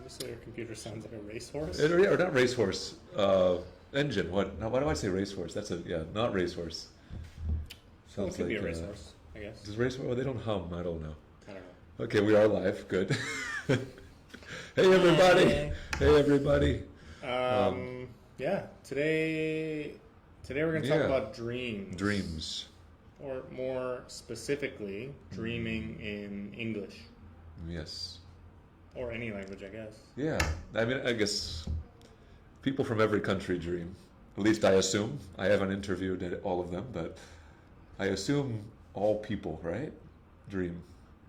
So your computer sounds like a racehorse? Or not racehorse. Engine. What? Now, why do I say racehorse? That's not racehorse. Well, it Sounds could be like a racehorse, I guess. does racehorse? Well, they don't hum. I don't know. I don't know. Okay, we are live. Good. Hey everybody! Hi. Hey everybody! Yeah, today we're going to talk about dreams. Dreams. Or more specifically, dreaming in English. Yes. Or any language, I guess. Yeah. I mean, I guess people from every country dream. At least I assume. I haven't interviewed all of them, but I assume all people, right? Dream.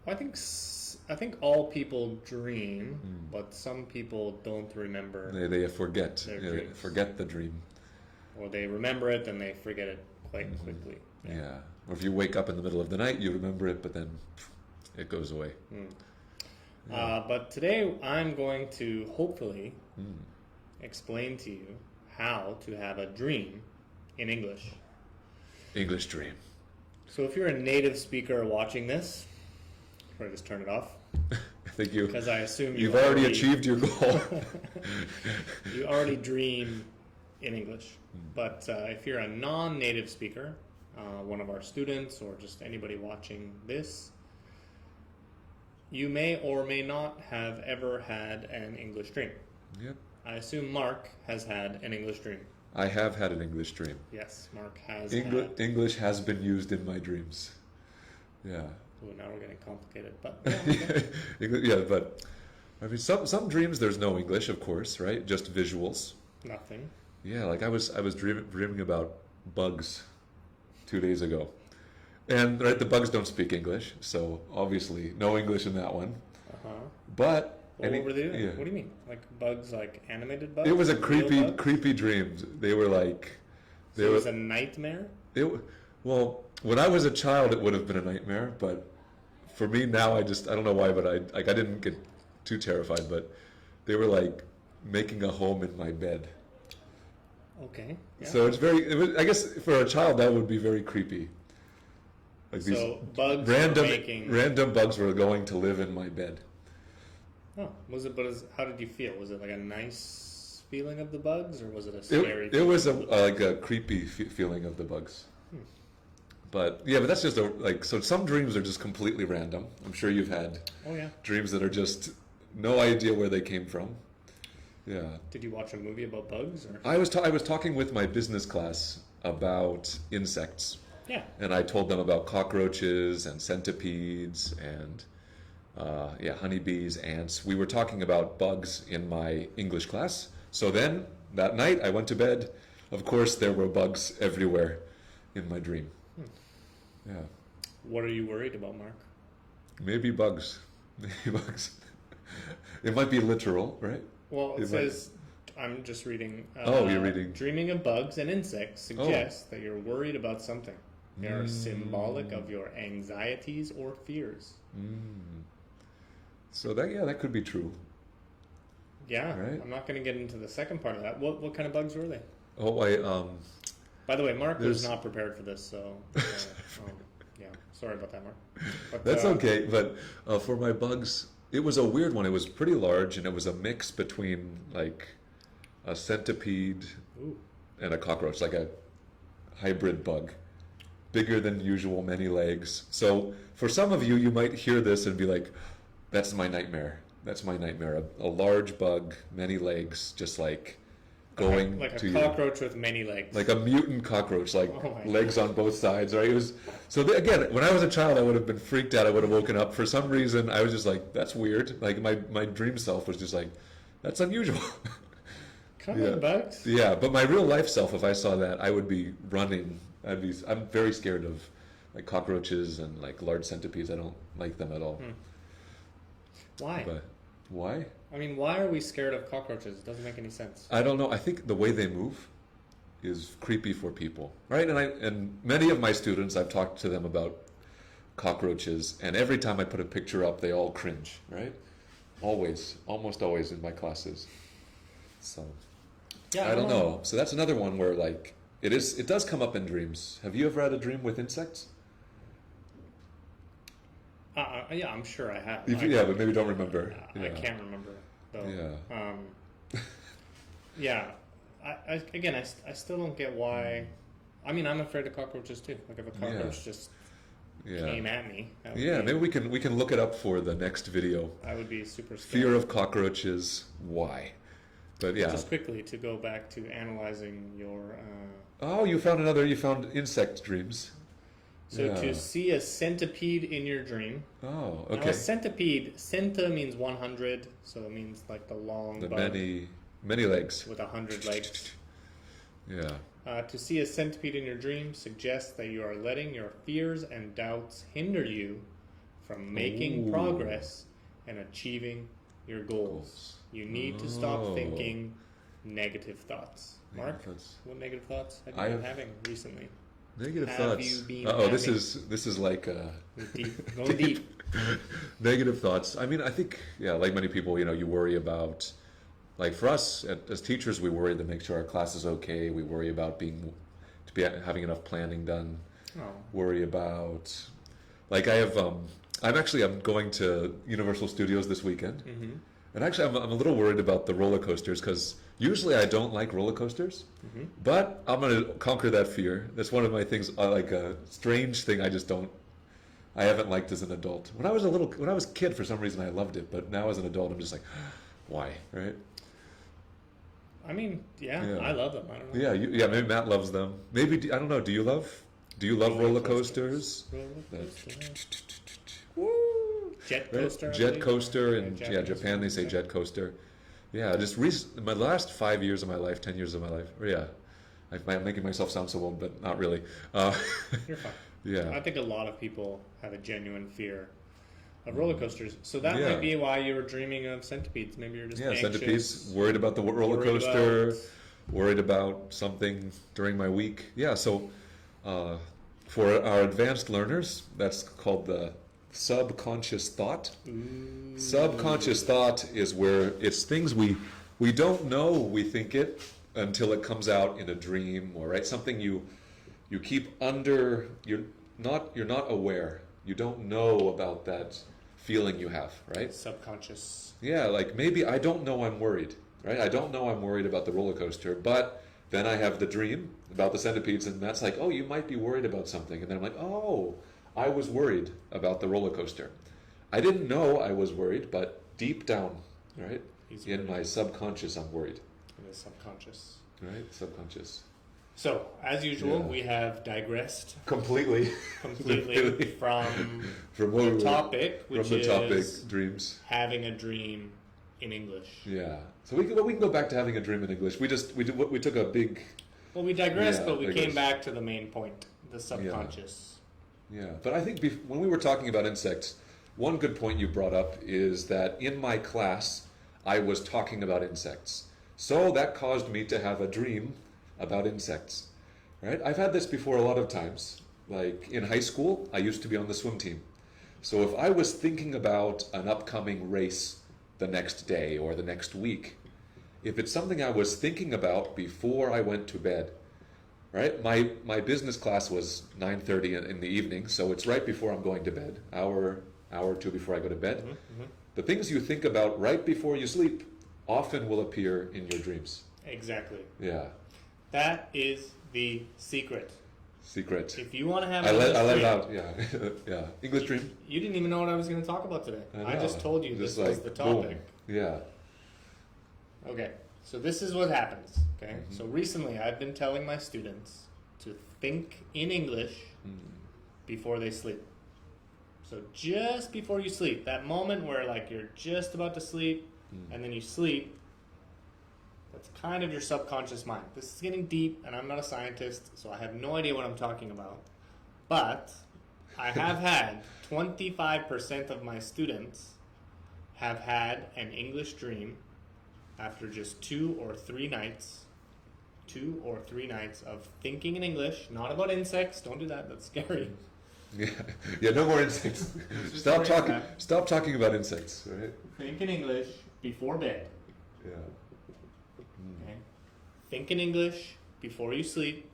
I think all people dream, but some people don't remember. They forget. Their They dreams. forget the dream. Or they remember it and they forget it quite quickly. Yeah. Or if you wake up in the middle of the night, you remember it, but then it goes away. But today I'm going to hopefully explain to you how to have a dream in English. English dream. So if you're a native speaker watching this, or just turn it off. Thank you. Because I assume You've already achieved your goal. You already dream in English. But if you're a non-native speaker, one of our students or just anybody watching this, you may or may not have ever had an English dream. Yep. I assume Mark has had an English dream. I have had an English dream. Yes, Mark has had. English has been used in my dreams. Yeah. Ooh, now we're getting complicated, but Yeah, but I mean, some dreams there's no English, of course, right? Just visuals. nothing. Yeah, like I was dreaming about bugs 2 days ago, and right, the bugs don't speak English, so obviously no English in that one. But What were they doing? yeah. What do you mean? Like bugs, like animated bugs? It was a Real bugs? creepy dream. They were like, So it was a nightmare? Well, when I was a child, it would have been a nightmare, but for me now, I don't know why, but I didn't get too terrified, but they were like making a home in my bed. Okay. Yeah. So I guess for a child, that would be very creepy. Like So these bugs were making... random bugs were going to live in my bed. Oh, how did you feel? Was it like a nice feeling of the bugs, or was it a scary It feeling was of the bugs? like a creepy feeling of the bugs. But yeah, but that's just so some dreams are just completely random. I'm sure you've had Oh, yeah. dreams that are just no idea where they came from. Yeah. Did you watch a movie about bugs? Or? I was talking with my business class about insects. Yeah. And I told them about cockroaches and centipedes and honeybees, ants. We were talking about bugs in my English class. So then that night I went to bed. Of course, there were bugs everywhere in my dream. Yeah. What are you worried about, Mark? Maybe bugs. Maybe bugs. It might be literal, right? Well, it says, I'm just reading. You're reading. Dreaming of bugs and insects suggests that you're worried about something. They are symbolic of your anxieties or fears. So that could be true. Yeah, Right. I'm not going to get into the second part of that. What kind of bugs were they? Oh, By the way, Mark was There's- not prepared for this, so yeah, sorry about that, Mark. But, that's okay. But for my bugs, it was a weird one. It was pretty large, and it was a mix between like a centipede Ooh. and a cockroach, like a hybrid bug, bigger than usual, many legs. So for some of you, you might hear this and be like, "That's my nightmare. That's my nightmare. A large bug, many legs, just like." Going like to a cockroach with many legs. like a mutant cockroach, like Oh my legs on both sides, right? It was again. When I was a child, I would have been freaked out. I would have woken up. For some reason, I was just like, "That's weird." Like my dream self was just like, "That's unusual." Come on, bugs. Yeah, but my real life self, if I saw that, I would be running. I'm very scared of like cockroaches and like large centipedes. I don't like them at all. Why? But why? I mean, why are we scared of cockroaches? It doesn't make any sense. I don't know. I think the way they move is creepy for people, right? And many of my students, I've talked to them about cockroaches, and every time I put a picture up, they all cringe, right? Almost always in my classes. So Yeah, I don't know. So that's another one where like it does come up in dreams. Have you ever had a dream with insects? Yeah, I'm sure I have. Yeah, but maybe don't remember. I Yeah. can't remember. though. Yeah. Yeah. I still don't get why. I mean, I'm afraid of cockroaches too. Like if a cockroach just came at me, Maybe we can look it up for the next video. I would be super scared. Fear of cockroaches, why? But yeah. Just quickly to go back to analyzing your. Oh, you found insect dreams. So to see a centipede in your dream. Oh, okay. Now a centipede, centa means 100, so it means like the long the bug many legs. with 100 legs. Yeah. To see a centipede in your dream suggests that you are letting your fears and doubts hinder you from making progress and achieving your goals. You need to stop thinking negative thoughts. Mark, what negative thoughts have you been having recently? Negative Have thoughts. you been This is like going deep. Negative thoughts. I mean, I think like many people, you worry about. Like for us as teachers, we worry to make sure our class is okay. We worry about having enough planning done. Oh. Worry about, like I have. I'm going to Universal Studios this weekend, and actually I'm a little worried about the roller coasters because usually I don't like roller coasters, but I'm going to conquer that fear. That's one of my things. Like a strange thing I haven't liked as an adult. When I was a kid, for some reason I loved it, but now as an adult I'm just like, why, right? I mean, I love them. I don't know. Yeah, maybe Matt loves them. Maybe I don't know. Do you love roller coasters? Jet coaster. Jet coaster, and Japan they say jet coaster. Yeah, just my last 5 years of my life, 10 years of my life. I'm making myself sound so old, but not really. You're fine. Yeah, I think a lot of people have a genuine fear of roller coasters. So that might be why you were dreaming of centipedes. Maybe you're just anxious, centipedes, worried about the roller coaster, worried about something during my week. Yeah, so for our advanced learners, that's called the subconscious thought. Ooh. Subconscious thought is where it's things we don't know we think it until it comes out in a dream or something you keep under. You're not aware. You don't know about that feeling you have, right? Subconscious. Yeah, like maybe I don't know I'm worried, right? I don't know I'm worried about the roller coaster, but then I have the dream about the centipedes, and that's like, oh, you might be worried about something. And then I'm like, oh, I was worried about the roller coaster. I didn't know I was worried, but deep down, right? In my subconscious, I'm worried. In the subconscious. Right? Subconscious. So, as usual, we have digressed completely from the topic, which is dreams. Having a dream in English. Yeah. So we can go back to having a dream in English. We took a big. Well, we digressed, but we came back to the main point, the subconscious. Yeah, but I think when we were talking about insects, one good point you brought up is that in my class I was talking about insects, so that caused me to have a dream about insects, right? I've had this before a lot of times. Like in high school, I used to be on the swim team. So if I was thinking about an upcoming race the next day or the next week, if it's something I was thinking about before I went to bed, right? My business class was 9:30 in the evening, so it's right before I'm going to bed, hour or two before I go to bed. The things you think about right before you sleep often will appear in your dreams. Exactly. Yeah. That is the secret. If you want to have I let dream, out, yeah. English dream. You didn't even know what I was going to talk about today. I just told you this was the topic. Boom. Yeah. Okay, so this is what happens. Okay, so recently I've been telling my students to think in English before they sleep. So just before you sleep, that moment where like you're just about to sleep and then you sleep, that's kind of your subconscious mind. This is getting deep, and I'm not a scientist, so I have no idea what I'm talking about. But I have had 25% of my students have had an English dream after just 2 or 3 nights of thinking in English, not about insects. Don't do that. That's scary. Yeah, no more insects. Stop talking about insects, right? Think in English before bed. Yeah. Okay. Think in English before you sleep.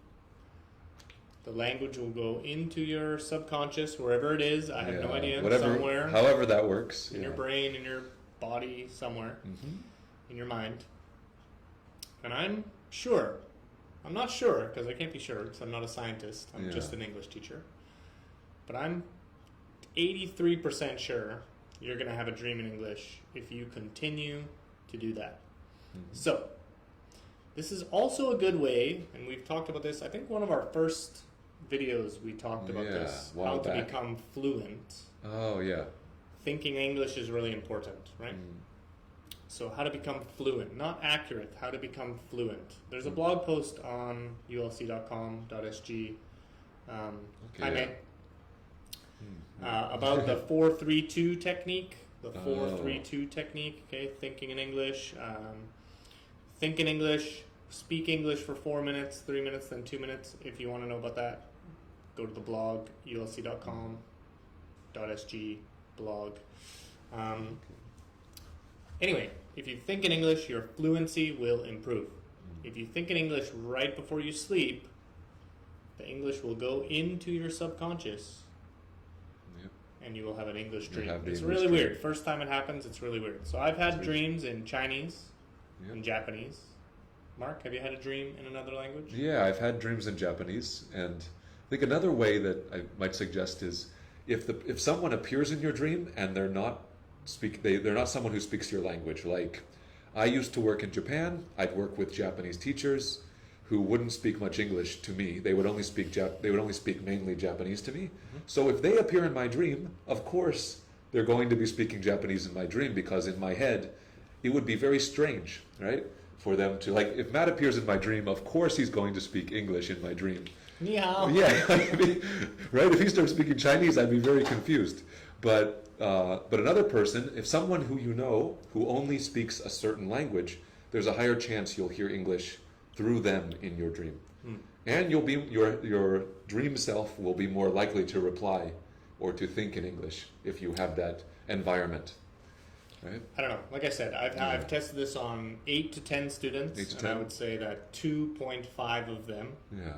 The language will go into your subconscious, wherever it is. I have no idea. Whatever, somewhere. However that works. In your brain, in your body somewhere Mm-hmm. in your mind. And I'm not sure, because I can't be sure, because I'm not a scientist. I'm just an English teacher. But I'm 83% sure you're going to have a dream in English if you continue to do that. Mm-hmm. So, this is also a good way, and we've talked about this, I think one of our first videos we talked about this, how to become fluent. Oh, yeah. Thinking English is really important, right? So how to become fluent, not accurate, how to become fluent. There's a blog post on ulc.com.sg about the 4-3-2 technique. The 4-3-2 technique, okay? Thinking in English, think in English, speak English for 4 minutes, 3 minutes, then 2 minutes. If you want to know about that, go to the blog, ulc.com.sg blog. Anyway, if you think in English, your fluency will improve. If you think in English right before you sleep, the English will go into your subconscious, and you will have an English dream. It's really weird. First time it happens, it's really weird. So I've had dreams in Chinese and Japanese. Mark, have you had a dream in another language? Yeah, I've had dreams in Japanese, and I think another way that I might suggest is if someone appears in your dream and they're not someone who speaks your language. Like, I used to work in Japan. I'd work with Japanese teachers who wouldn't speak much English to me. They would only speak mainly Japanese to me. Mm-hmm. So if they appear in my dream, of course they're going to be speaking Japanese in my dream, because in my head it would be very strange, right? For them to, like, if Matt appears in my dream, of course he's going to speak English in my dream. Ni hao. Yeah, right? If he starts speaking Chinese, I'd be very confused. But another person, if someone who you know who only speaks a certain language, there's a higher chance you'll hear English through them in your dream, and you'll be your dream self will be more likely to reply or to think in English if you have that environment. Right? I don't know. Like I said, I've tested this on 8 to 10 students, and I would say that 2.5 of them. Yeah.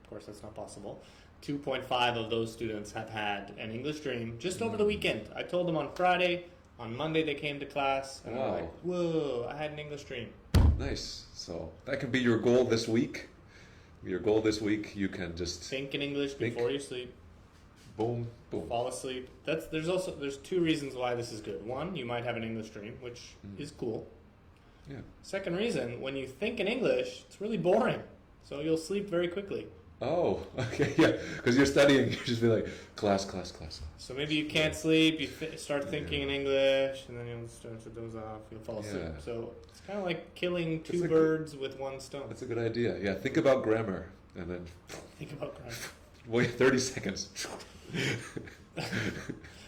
Of course, that's not possible. 2.5 of those students have had an English dream just over the weekend. I told them on Friday. On Monday they came to class, and I'm like, whoa, I had an English dream. Nice. So that can be your goal this week. Your goal this week, you can just think in English before you sleep. Boom, boom. Fall asleep. There's 2 reasons why this is good. One, you might have an English dream, which is cool. Yeah. Second reason, when you think in English, it's really boring. So you'll sleep very quickly. Oh, okay, yeah, because you're studying, you just be like, class. So maybe you can't sleep, you start thinking in English, and then you'll start to doze off, you'll fall asleep. So it's kind of like killing 2 birds with 1 stone. That's a good idea. Yeah, think about grammar, and then think about grammar. Wait 30 seconds.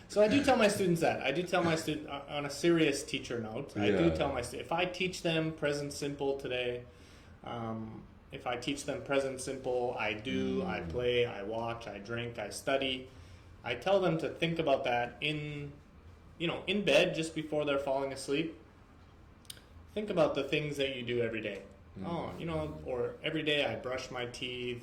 So I do tell my students that. I do tell my students, on a serious teacher note, I do tell my students, if I teach them present simple today, if I teach them present simple, I do, I play, I watch, I drink, I study. I tell them to think about that in bed just before they're falling asleep. Think about the things that you do every day. Or every day I brush my teeth.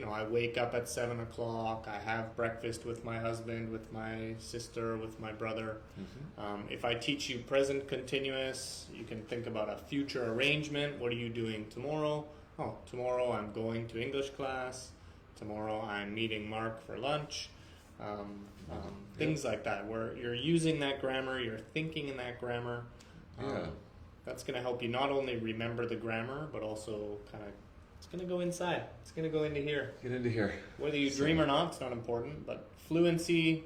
I wake up at 7 o'clock. I have breakfast with my husband, with my sister, with my brother. Mm-hmm. If I teach you present continuous, you can think about a future arrangement. What are you doing tomorrow? Oh, tomorrow I'm going to English class. Tomorrow I'm meeting Mark for lunch. Things like that, where you're using that grammar, you're thinking in that grammar. That's going to help you not only remember the grammar, but also kind of, it's going to go inside. It's going to go into here. Get into here. Whether you dream or not, it's not important, but fluency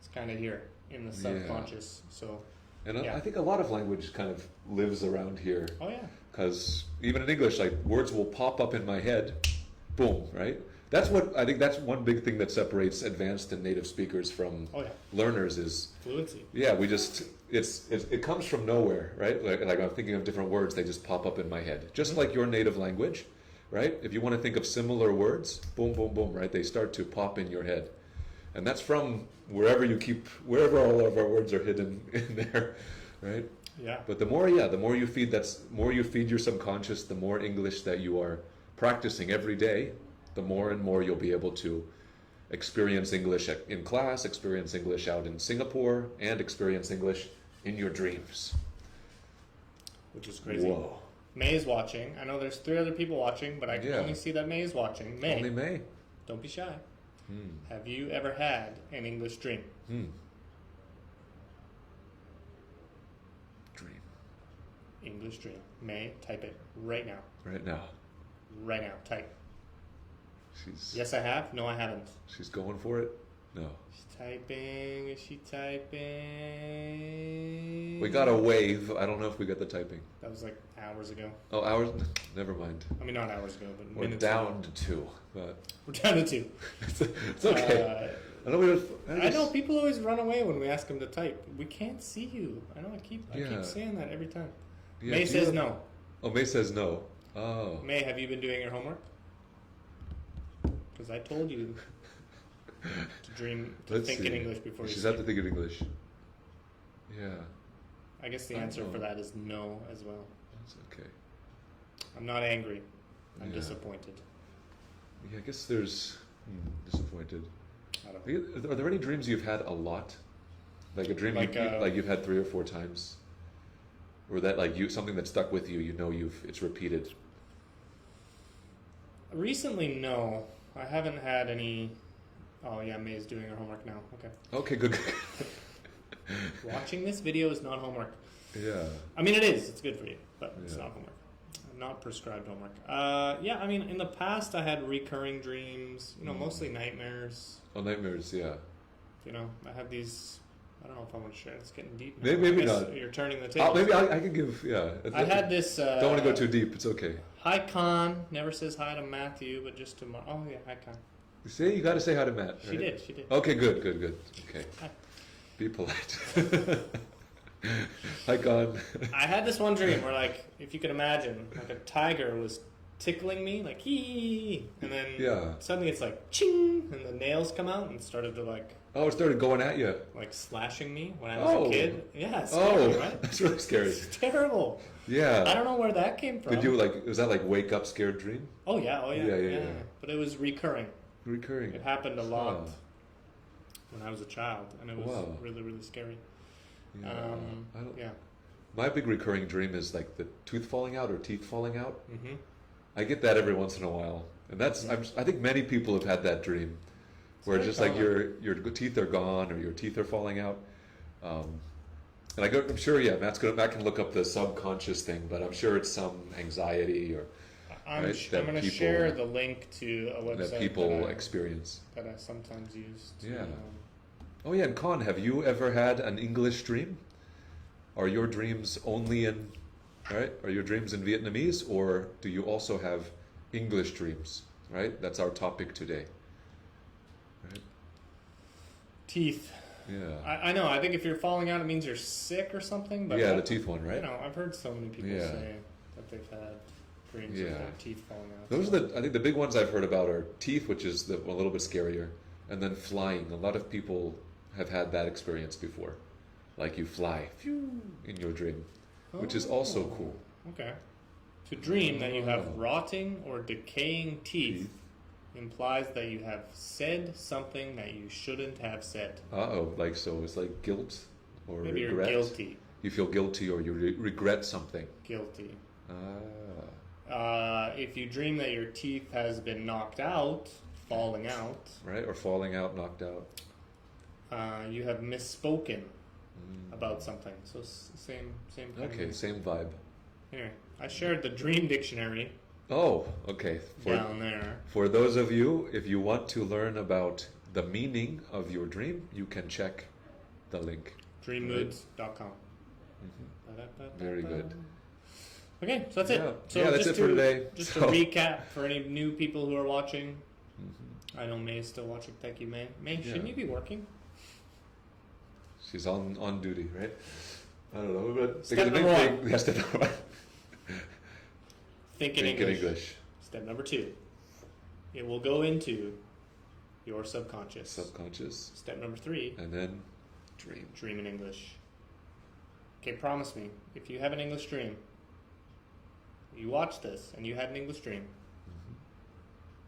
is kind of here in the subconscious. So, and I think a lot of language kind of lives around here. Oh, yeah. Because even in English, like, words will pop up in my head, boom, right? That's what I think. That's one big thing that separates advanced and native speakers from learners is fluency. Yeah, it comes from nowhere, right? Like I'm thinking of different words, they just pop up in my head, just like your native language, right? If you want to think of similar words, boom, boom, boom, right? They start to pop in your head, and that's from wherever all of our words are hidden in there, right? Yeah. But the more you feed your subconscious, the more English that you are practicing every day, the more and more you'll be able to experience English in class, experience English out in Singapore, and experience English in your dreams. Which is crazy. Whoa. May is watching. I know there's 3 other people watching, but I can Yeah. only see that May is watching. May, Only May. don't be shy. Hmm. Have you ever had an English dream? Hmm. Dream. English dream. May, type it right now. Right now. Right now, type. She's Yes, I have. No, I haven't. she's going for it. No. She's typing. Is she typing? We got a wave. I don't know if we got the typing. That was like hours ago. Oh, hours? Never mind. I mean, not hours ago, but We're minutes down ago. to 2, but We're down to 2. it's okay. I know I know people always run away when we ask them to type. We can't see you. I know. I keep Yeah. saying that every time. Yeah, May do you says have- no. Oh, May says no. Oh. May, have you been doing your homework? Because I told you to dream, to Let's think see. in English before you She's sleep. have to think in English. Yeah, I guess the I answer know. for that is no as well. that's okay. I'm not angry. I'm Yeah. disappointed. Yeah, I guess there's disappointed. I don't know. Are there any dreams you've had a lot? Like a dream Like, you've had 3 or 4 times? Or that like something that stuck with you, it's repeated. Recently, no. I haven't had any. Oh, yeah, May's doing her homework now. Okay. Okay, good. Watching this video is not homework. Yeah. I mean, it is. It's good for you, but it's Yeah. not homework. Not prescribed homework. Yeah, I mean, in the past, I had recurring dreams. Mostly nightmares. Oh, nightmares. Yeah. I have these. I don't know if I want to share. It's getting deep. Now. Maybe I guess not. You're turning the table. Maybe I can give. Yeah. I had this. Don't want to go too deep. It's okay. Hi, Con. Never says hi to Matthew, but just to Oh yeah, hi, Con. You see, you got to say hi to Matt. She right? did. She did. Okay, good. Okay. Hi. Be polite. Hi, God. I had this one dream where, like, if you could imagine, like a tiger was tickling me, like hee, and then Yeah. suddenly it's like ching, and the nails come out and started to Oh, it started going at you. like slashing me when I was Oh. a kid. Yeah, it's scary, Oh, right? that's really scary. It's terrible. I Yeah. don't know where that came from. Did you was that like wake up scared dream? Oh yeah, Yeah. But it was recurring. Recurring. It happened a lot Huh. when I was a child, and it was Wow. really, really scary. Yeah. I don't, Yeah. My big recurring dream is like the tooth falling out or teeth falling out. Mm-hmm. I get that every once in a while, and that's I think many people have had that dream, where very just like common. your teeth are gone or your teeth are falling out. And I'm sure, yeah, Matt can look up the subconscious thing, but I'm sure it's some anxiety or I'm Right, that going to people- share the link to a website that people I, experience. that I sometimes use. To, Yeah. Oh yeah, and Con, have you ever had an English dream? Are your dreams only in, right? Are your dreams in Vietnamese, or do you also have English dreams? Right, that's our topic today. Right? Teeth. Yeah. I know. I think if you're falling out, it means you're sick or something. But Yeah, the teeth one, right? I've heard so many people Yeah. say that they've had dreams Yeah. of their teeth falling out. Those are I think the big ones I've heard about are teeth, which is a little bit scarier, and then flying. A lot of people have had that experience before, like you fly phew, in your dream, which is also Oh, cool. Okay. To dream that you have Oh. rotting or decaying teeth implies that you have said something that you shouldn't have said. Like so, it's like guilt or Maybe regret. you're guilty. You feel guilty or you regret something. Guilty. Ah, If you dream that your teeth has been knocked out, falling out, right, or falling out, knocked out. you have misspoken about something. So same kind Okay, of. same vibe. Anyway, I shared the dream dictionary Oh, okay. down there. For those of you, if you want to learn about the meaning of your dream, you can check the link. Dreammoods.com. Very good. Okay, so that's Yeah. it. So Yeah, that's just it for today. Just So- to recap for any new people who are watching. I know May is still watching. Thank you, May. May, shouldn't Yeah. you be working? She's on duty, right? I don't know, but Step the big number thing, yeah, step number one. Think in Think in English. English. Step number 2. It will go into your subconscious. Subconscious. Step number 3. And then dream. Dream in English. Okay, promise me, if you have an English dream, you watch this and you had an English dream,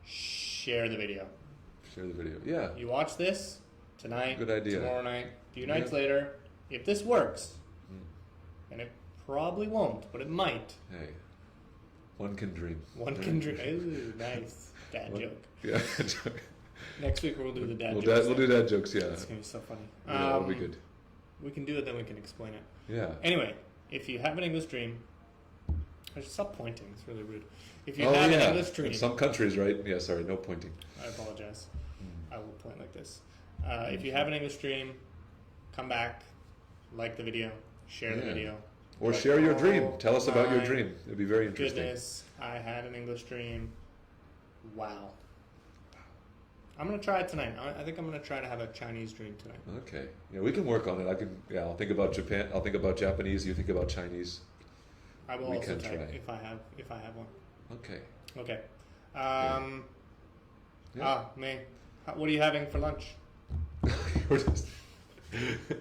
share the video. Share the video. Yeah. You watch this tonight, Good idea. tomorrow night, a few Yeah. nights later. If this works, and it probably won't, but it might. Hey, one can dream. One can dream. Ooh, nice dad joke. Yeah. Next week we'll do the dad jokes. We'll do dad jokes. Yeah. It's gonna be so funny. Yeah, that'll be good. We can do it, then we can explain it. Yeah. Anyway, if you have an English dream, I should stop pointing. It's really rude. If you Oh have yeah. an English dream, In some countries, right? Yeah. Sorry, no pointing. I apologize. I will point like this. If you have an English dream, come back, like the video, share the Yeah. video. Or Like, share your oh dream. Tell us about your my dream. It'd be very interesting. Goodness, I had an English dream. Wow. I'm gonna try it tonight. I think I'm gonna try to have a Chinese dream tonight. Okay. Yeah, we can work on it. I can. Yeah, I'll think about Japan. I'll think about Japanese. You think about Chinese. I will We also can type try. if I have one. Okay. Okay. Yeah. Me. What are you having for lunch? We're just-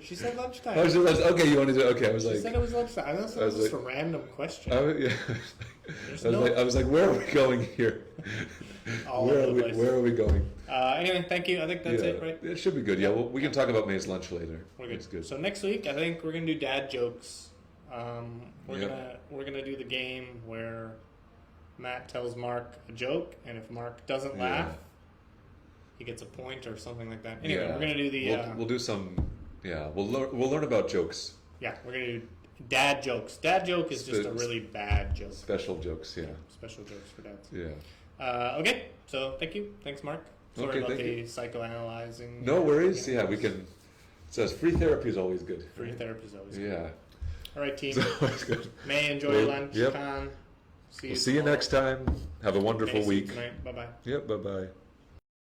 She said lunchtime. I was just, okay, you want to do? Okay, I was She like, said it was lunchtime. I know, so I it was was just like- a random question. yeah. There's I was like, where are we going here? All over the place. Where are we going? Anyway, thank you. I think that's yeah, it, right? It should be good. Yeah, well, we can talk about May's lunch later. We're good. It's good. So next week, I think we're gonna do dad jokes. We're Yep. gonna do the game where Matt tells Mark a joke, and if Mark doesn't Yeah. laugh, he gets a point or something like that. Anyway, Yeah. we're gonna do the We'll do some. Yeah, we'll learn about jokes, we're gonna do dad jokes. Dad joke is just a really bad joke. special jokes. Yeah. Special jokes for dads. Yeah. Okay, so thank you. Thanks, Mark. Sorry Okay, about thank the you. psychoanalyzing. No worries. Yeah, we can. It says free therapy is always good. Free therapy is always good. Yeah. All right, team. It's always good. May enjoy Well, your lunch. yep. Con. See you We'll see you tomorrow. next time. Have a wonderful May, see you week. tonight. Bye bye. Yep. Bye bye.